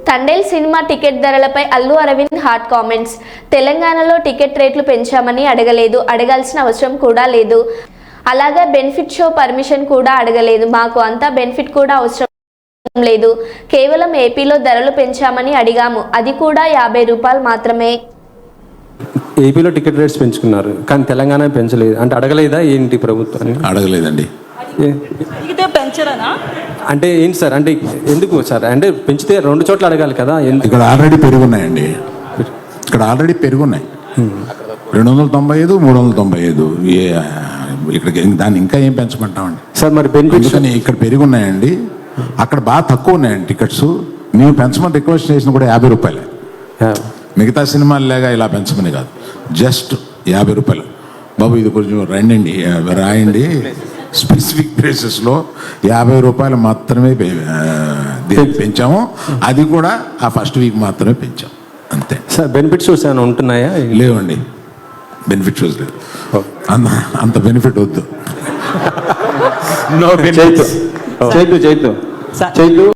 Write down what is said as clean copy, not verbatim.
Thandel cinema ticket ధరలపై Allu Arvind hot comments. తెలంగాణలో ticket రేట్లు పెంచామని అడగలేదు, అడగాల్సిన అవసరం కూడా లేదు. అలాగే బెనిఫిట్ షో పర్మిషన్ కూడా అడగలేదు. మాకు అంతా బెనిఫిట్ కూడా అవసరం లేదు. కేవలం ఏపీలో ధరలు పెంచామని అడిగాము, అది కూడా 50 రూపాయలు మాత్రమే. ఏపీలో టికెట్ రేట్స్ పెంచుకున్నారు కానీ తెలంగాణ పెంచలేదు అంటే అడగలేదా ఏంటి ప్రభుత్వాన్ని? అడగలేదండి. అంటే ఏంటి సార్, అంటే ఎందుకు సార్, అంటే పెంచితే 2 చోట్ల అడగాలి కదా. ఇక్కడ ఆల్రెడీ పెరుగున్నాయండి, ఇక్కడ ఆల్రెడీ పెరుగున్నాయి 295, 395. ఇక్కడికి దాన్ని ఇంకా ఏం పెంచమంటామండి సార్? మరి బెనిఫిట్స్ ఇక్కడ పెరుగున్నాయండి, అక్కడ బాగా తక్కువ ఉన్నాయండి టికెట్స్. మేము పెంచమని రిక్వెస్ట్ చేసిన కూడా 50 రూపాయలే. మిగతా సినిమాలు లేగా ఇలా పెంచమని కాదు, జస్ట్ 50 రూపాయలు. బాబు ఇది కొంచెం రాయండి, స్పెసిఫిక్ ప్లేసెస్లో 50 రూపాయలు మాత్రమే పెంచాము. అది కూడా ఆ ఫస్ట్ వీక్ మాత్రమే పెంచాం, అంతే. సార్ బెనిఫిట్ షోస్ ఏమైనా ఉంటున్నాయా? లేవండి, బెనిఫిట్ షోస్ లేదు. అంత బెనిఫిట్ వద్దు. చైతు